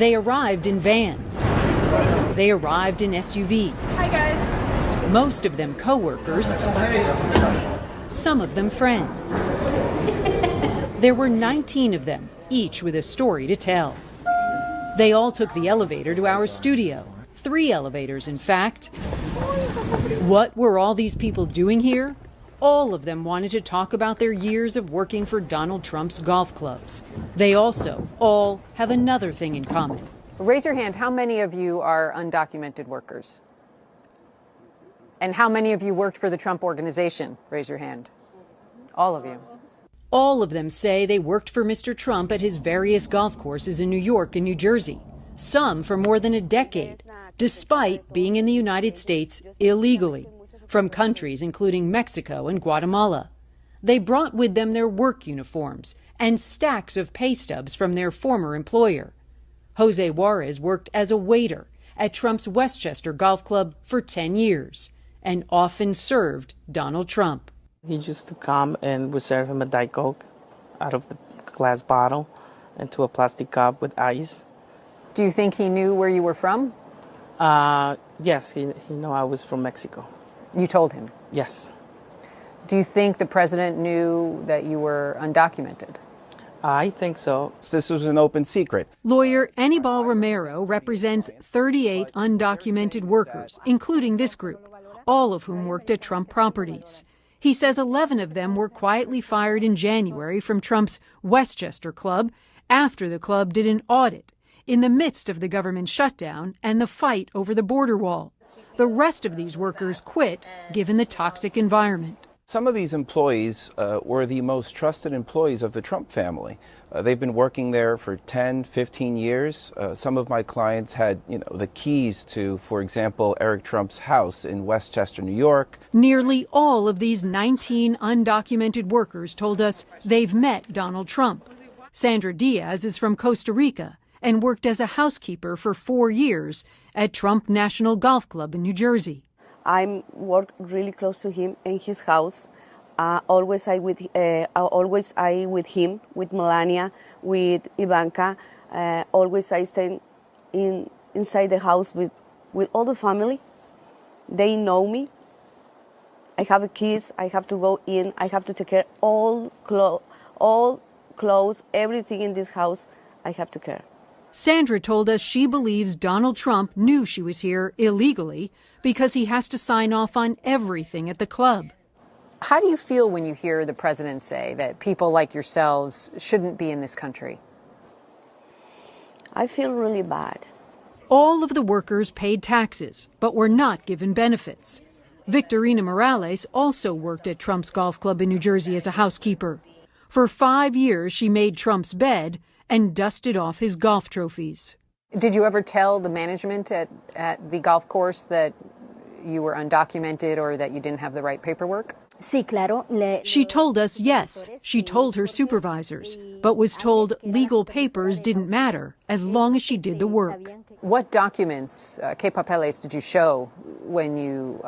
They arrived in vans. They arrived in SUVs. Hi, guys. Most of them co-workers, some of them friends. There were 19 of them, each with a story to tell. They all took the elevator to our studio. 3 elevators, in fact. What were all these people doing here? All of them wanted to talk about their years of working for Donald Trump's golf clubs. They also all have another thing in common. Raise your hand. How many of you are undocumented workers? And how many of you worked for the Trump organization? Raise your hand. All of you. All of them say they worked for Mr. Trump at his various golf courses in New York and New Jersey, some for more than a decade, despite being in the United States illegally, from countries including Mexico and Guatemala. They brought with them their work uniforms and stacks of pay stubs from their former employer. Jose Juarez worked as a waiter at Trump's Westchester Golf Club for 10 years and often served Donald Trump. He used to come and we serve him a Diet Coke out of the glass bottle into a plastic cup with ice. Do you think he knew where you were from? Yes, he knew I was from Mexico. You told him? Yes. Do you think the president knew that you were undocumented? I think so. This was an open secret. Lawyer Anibal Romero represents 38 undocumented workers, including this group, all of whom worked at Trump properties. He says 11 of them were quietly fired in January from Trump's Westchester club after the club did an audit in the midst of the government shutdown and the fight over the border wall. The rest of these workers quit given the toxic environment. Some of these employees were the most trusted employees of the Trump family. They've been working there for 10, 15 years. Some of my clients had, the keys to, for example, Eric Trump's house in Westchester, New York. Nearly all of these 19 undocumented workers told us they've met Donald Trump. Sandra Diaz is from Costa Rica and worked as a housekeeper for 4 years at Trump National Golf Club in New Jersey. I work really close to him in his house. Always I with him, with Melania, with Ivanka. Always I stay inside the house with all the family. They know me. I have a keys. I have to go in. I have to take care all clothes, everything in this house. I have to care. Sandra told us she believes Donald Trump knew she was here illegally because he has to sign off on everything at the club. How do you feel when you hear the president say that people like yourselves shouldn't be in this country? I feel really bad. All of the workers paid taxes, but were not given benefits. Victorina Morales also worked at Trump's golf club in New Jersey as a housekeeper. For 5 years, she made Trump's bed and dusted off his golf trophies. Did you ever tell the management at the golf course that you were undocumented or that you didn't have the right paperwork? She told us yes. She told her supervisors, but was told legal papers didn't matter as long as she did the work. What documents, ¿qué papeles did you show when you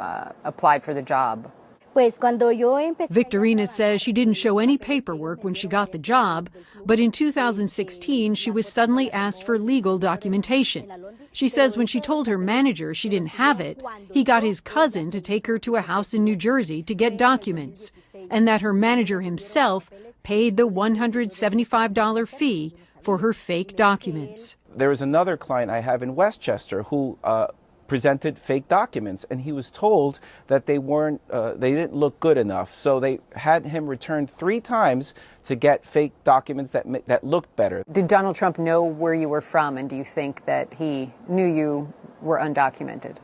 applied for the job? Victorina says she didn't show any paperwork when she got the job, but in 2016 she was suddenly asked for legal documentation. She says when she told her manager she didn't have it, he got his cousin to take her to a house in New Jersey to get documents, and that her manager himself paid the $175 fee for her fake documents. There was another client I have in Westchester who presented fake documents, and he was told that they didn't look good enough. So they had him returned 3 times to get fake documents that looked better. Did Donald Trump know where you were from, and do you think that he knew you were undocumented?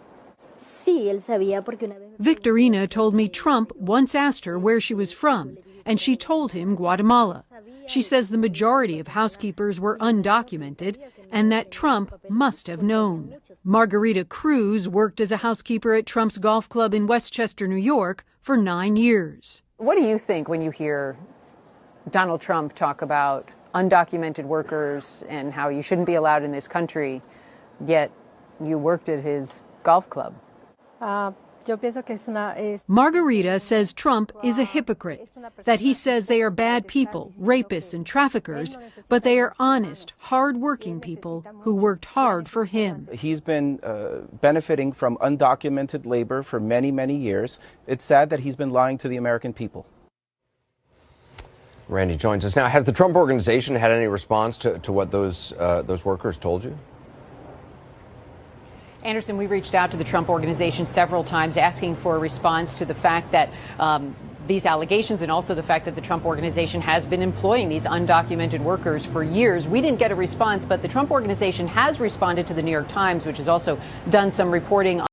Victorina told me Trump once asked her where she was from, and she told him Guatemala. She says the majority of housekeepers were undocumented and that Trump must have known. Margarita Cruz worked as a housekeeper at Trump's golf club in Westchester, New York for 9 years. What do you think when you hear Donald Trump talk about undocumented workers and how you shouldn't be allowed in this country, yet you worked at his golf club? Margarita says Trump is a hypocrite, that he says they are bad people, rapists and traffickers, but they are honest, hard-working people who worked hard for him. He's been benefiting from undocumented labor for many, many years. It's sad that he's been lying to the American people. Randy joins us now. Has the Trump organization had any response to what those workers told you? Anderson, we reached out to the Trump organization several times asking for a response to the fact that these allegations and also the fact that the Trump organization has been employing these undocumented workers for years. We didn't get a response, but the Trump organization has responded to the New York Times, which has also done some reporting on